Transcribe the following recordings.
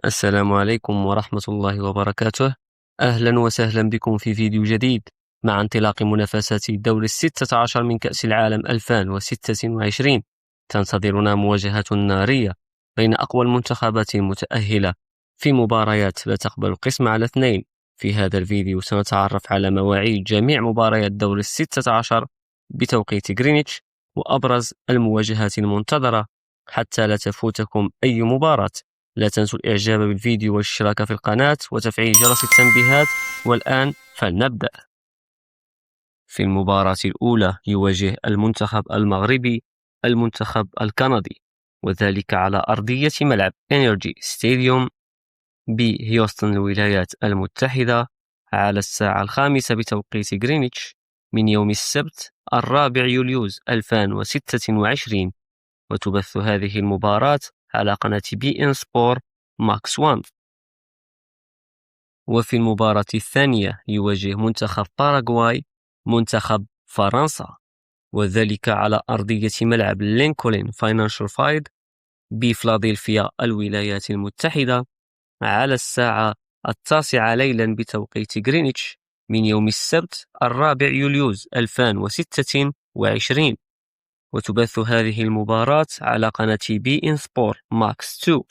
السلام عليكم ورحمة الله وبركاته. أهلا وسهلا بكم في فيديو جديد مع انطلاق منافسات الدور 16 من كأس العالم 2026. تنتظرنا مواجهة نارية بين أقوى المنتخبات المتأهلة في مباريات لا تقبل القسم على اثنين. في هذا الفيديو سنتعرف على مواعيد جميع مباريات دور 16 بتوقيت غرينتش وأبرز المواجهات المنتظرة حتى لا تفوتكم أي مباراة. لا تنسوا الإعجاب بالفيديو والاشتراك في القناة وتفعيل جرس التنبيهات. والآن فلنبدأ. في المباراة الأولى يواجه المنتخب المغربي المنتخب الكندي، وذلك على أرضية ملعب إنرجي ستاديوم بهيوستن الولايات المتحدة على الساعة 5 بتوقيت غرينتش من يوم السبت 4 يوليوز 2026. وتبث هذه المباراة على قناة بي إن سبور ماكس 1. وفي المباراة الثانية يواجه منتخب باراغواي منتخب فرنسا، وذلك على أرضية ملعب لينكولن فاينانشال فايد بفلادلفيا الولايات المتحدة على الساعة 9 ليلا بتوقيت غرينتش من يوم السبت 4 يوليوز 2026. وتبث هذه المباراة على قناة بي إن سبور ماكس 2.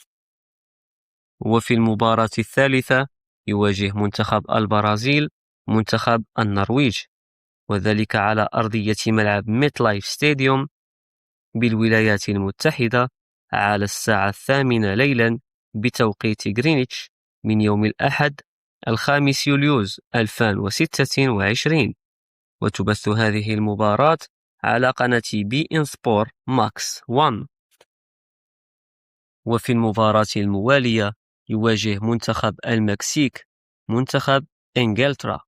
وفي المباراة الثالثة يواجه منتخب البرازيل منتخب النرويج، وذلك على أرضية ملعب ميت لايف ستاديوم بالولايات المتحدة على الساعة 8 ليلا بتوقيت غرينتش من يوم الأحد 5 يوليوز 2026. وتبث هذه المباراة على قناة بي إن سبور ماكس 1. وفي المباراة الموالية يواجه منتخب المكسيك منتخب إنجلترا،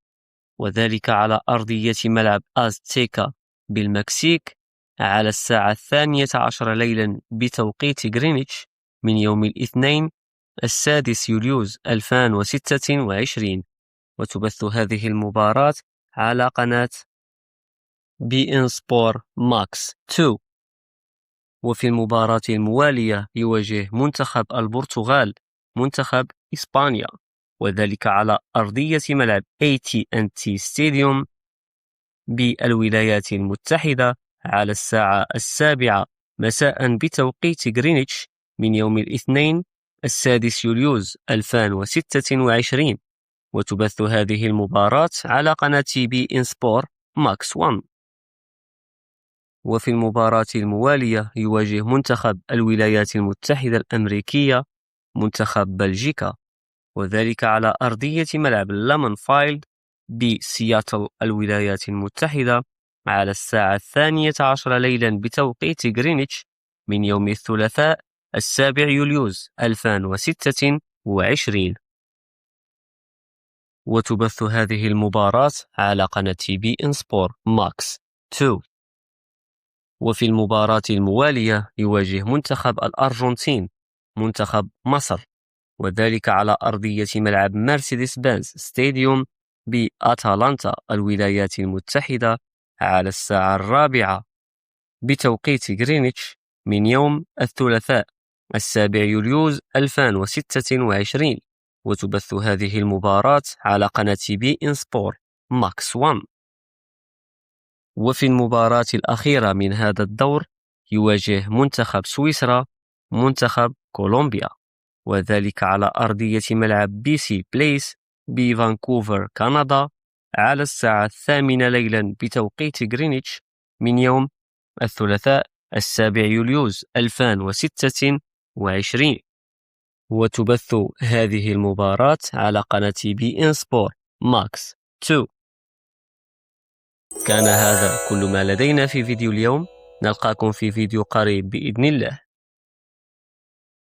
وذلك على أرضية ملعب أزتيكا بالمكسيك على الساعة 12 ليلا بتوقيت غرينتش من يوم الاثنين 6 يوليوز 2026. وتبث هذه المباراة على قناة بي إن سبور ماكس 2. وفي المباراة الموالية يواجه منتخب البرتغال منتخب إسبانيا، وذلك على أرضية ملعب AT&T ستاديوم بالولايات المتحدة على الساعة 7 مساء بتوقيت غرينتش من يوم الاثنين 6 يوليوز 2026. وتبث هذه المباراة على قناة بي إن سبور ماكس 1. وفي المباراة الموالية يواجه منتخب الولايات المتحدة الأمريكية منتخب بلجيكا، وذلك على أرضية ملعب لامون فايلد بسياتل الولايات المتحدة على الساعة 12 ليلا بتوقيت غرينتش من يوم الثلاثاء 7 يوليوز 2026. وتبث هذه المباراة على قناة بي إن سبور ماكس 2. وفي المباراة الموالية يواجه منتخب الأرجنتين منتخب مصر، وذلك على أرضية ملعب مرسيدس بنز ستاديوم بأتلانتا الولايات المتحدة على الساعة 4 بتوقيت غرينتش من يوم الثلاثاء 7 يوليوز 2026. وتبث هذه المباراة على قناة بي إن سبور ماكس 1. وفي المباراة الأخيرة من هذا الدور يواجه منتخب سويسرا منتخب كولومبيا، وذلك على أرضية ملعب بي سي بليس بفانكوفر كندا على الساعة 8 ليلا بتوقيت غرينتش من يوم الثلاثاء 7 يوليوز 2026. وتبث هذه المباراة على قناة بي إن سبور ماكس 2. كان هذا كل ما لدينا في فيديو اليوم، نلقاكم في فيديو قريب بإذن الله.